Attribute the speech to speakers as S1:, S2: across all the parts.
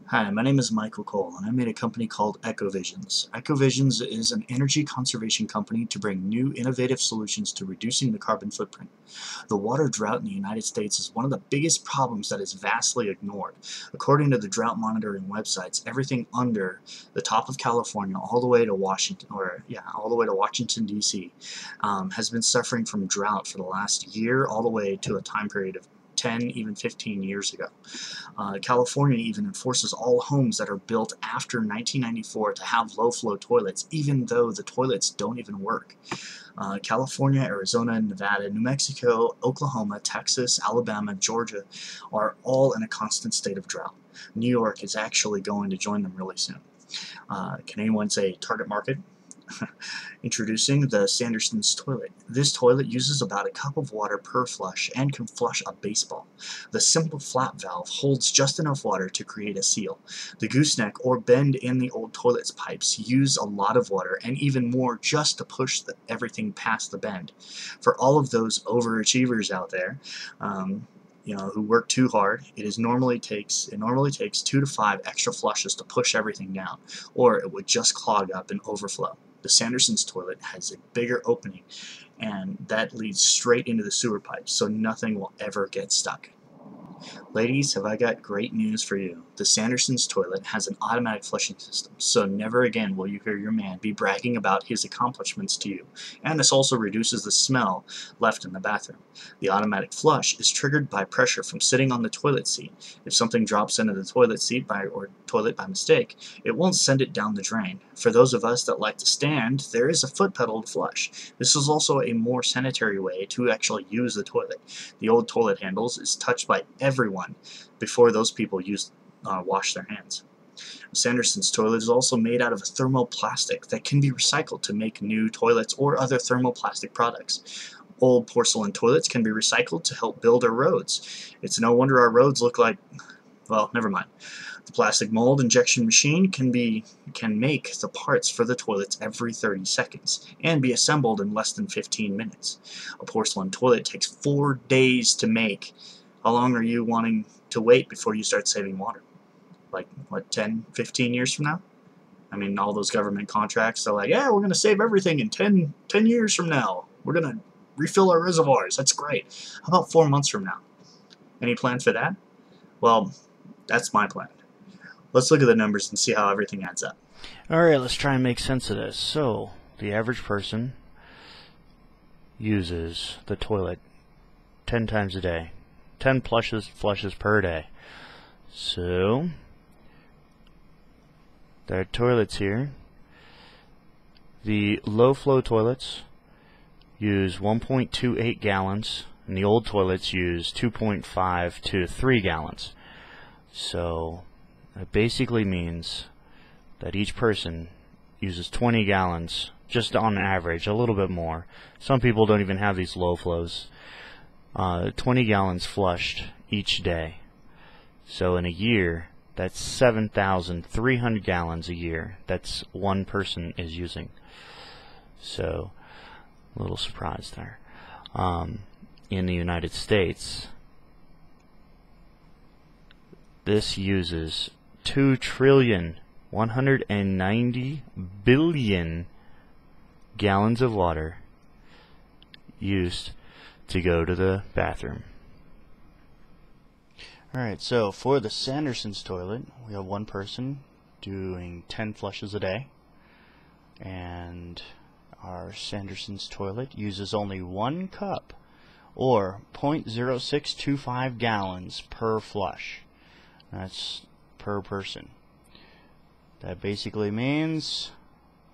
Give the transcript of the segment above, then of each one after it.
S1: Hi, my name is Michael Cole, and I made a company called Echovisions. Echovisions is an energy conservation company to bring new innovative solutions to reducing the carbon footprint. The water drought in the United States is one of the biggest problems that is vastly ignored. According to the drought monitoring websites, everything under the top of California all the way to Washington D.C. Has been suffering from drought for the last year, all the way to a time period of 10, even 15 years ago. California even enforces all homes that are built after 1994 to have low-flow toilets, even though the toilets don't even work. California, Arizona, Nevada, New Mexico, Oklahoma, Texas, Alabama, Georgia are all in a constant state of drought. New York is actually going to join them really soon. Can anyone say target market? Introducing the Sandersons toilet. This toilet uses about a cup of water per flush and can flush a baseball. The simple flap valve holds just enough water to create a seal. The gooseneck or bend in the old toilet's pipes use a lot of water and even more just to push everything past the bend. For all of those overachievers out there, who work too hard, it normally takes 2 to 5 extra flushes to push everything down, or it would just clog up and overflow. The Sandersons toilet has a bigger opening, and that leads straight into the sewer pipes, so nothing will ever get stuck. Ladies, have I got great news for you. The Sandersons toilet has an automatic flushing system, so never again will you hear your man be bragging about his accomplishments to you. And this also reduces the smell left in the bathroom. The automatic flush is triggered by pressure from sitting on the toilet seat. If something drops into the toilet seat or toilet by mistake, it won't send it down the drain. For those of us that like to stand, there is a foot pedal to flush. This is also a more sanitary way to actually use the toilet. The old toilet handles is touched by everyone before those people wash their hands. Sanderson's toilet is also made out of a thermoplastic that can be recycled to make new toilets or other thermoplastic products. Old porcelain toilets can be recycled to help build our roads. It's no wonder our roads look like, well, never mind. The plastic mold injection machine can make the parts for the toilets every 30 seconds and be assembled in less than 15 minutes. A porcelain toilet takes 4 days to make. How long are you wanting to wait before you start saving water? Like, what, 10, 15 years from now? I mean, all those government contracts are like, yeah, we're going to save everything in 10 years from now. We're going to refill our reservoirs. That's great. How about 4 months from now? Any plan for that? Well, that's my plan. Let's look at the numbers and see how everything adds up.
S2: Alright, let's try and make sense of this. So, the average person uses the toilet 10 times a day. 10 flushes per day. So, there are toilets here. The low-flow toilets use 1.28 gallons, and the old toilets use 2.5 to 3 gallons. So, that basically means that each person uses 20 gallons, just on average, a little bit more. Some people don't even have these low flows. 20 gallons flushed each day. So in a year, that's 7,300 gallons a year. That's one person is using. So, a little surprise there. In the United States, this uses 2,190,000,000,000 gallons of water used to go to the bathroom. Alright, so for the Sandersons toilet, we have one person doing 10 flushes a day, and our Sandersons toilet uses only 1 cup, or 0.0625 gallons per flush. That's per person. That basically means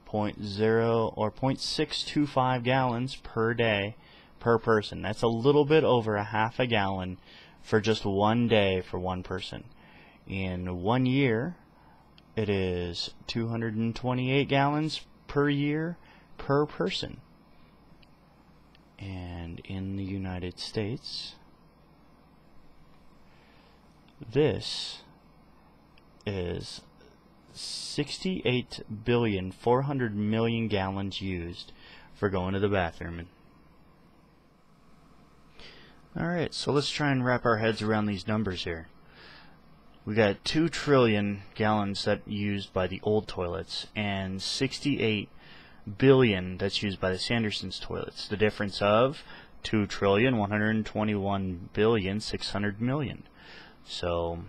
S2: 0.625 gallons per day per person. That's a little bit over a half a gallon for just 1 day for one person. In 1 year, it is 228 gallons per year per person. And in the United States, this is 68,400,000,000 gallons used for going to the bathroom. Alright, so let's try and wrap our heads around these numbers here. We got 2 trillion gallons that used by the old toilets and 68 billion that's used by the Sandersons toilets. The difference of 2,121,600,000,000. So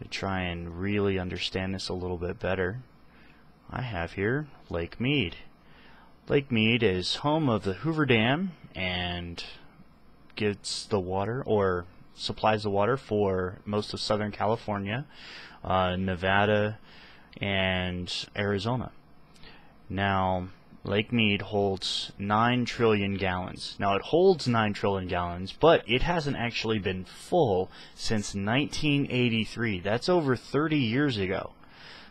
S2: to try and really understand this a little bit better, I have here Lake Mead. Lake Mead is home of the Hoover Dam and gets the water, or supplies the water for most of Southern California, Nevada, and Arizona. Now, Lake Mead holds 9 trillion gallons. Now, it holds 9 trillion gallons, but it hasn't actually been full since 1983. That's over 30 years ago.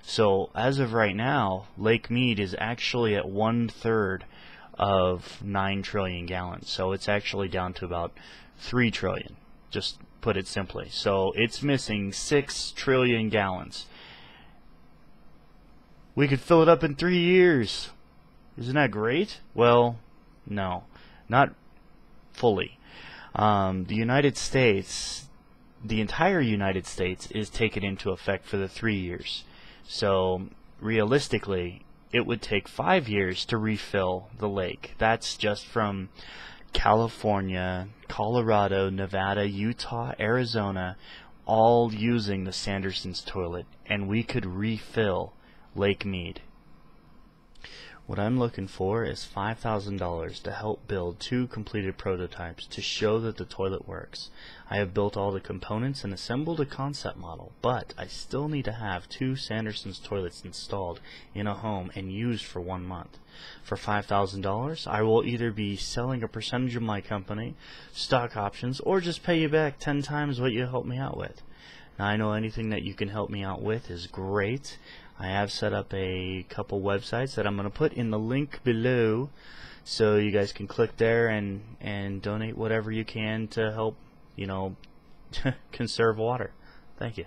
S2: So, as of right now, Lake Mead is actually at 1/3 of 9 trillion gallons. So, it's actually down to about 3 trillion, just put it simply. So, it's missing 6 trillion gallons. We could fill it up in 3 years. Isn't that great? Well, no, not fully. The United States, the entire United States, is taken into effect for the 3 years. So, realistically, it would take 5 years to refill the lake. That's just from California, Colorado, Nevada, Utah, Arizona, all using the Sandersons toilet, and we could refill Lake Mead. What I'm looking for is $5,000 to help build 2 completed prototypes to show that the toilet works. I have built all the components and assembled a concept model, but I still need to have 2 Sandersons toilets installed in a home and used for 1 month. For $5,000, I will either be selling a percentage of my company, stock options, or just pay you back 10 times what you helped me out with. Now, I know anything that you can help me out with is great. I have set up a couple websites that I'm going to put in the link below, so you guys can click there and donate whatever you can to help, conserve water. Thank you.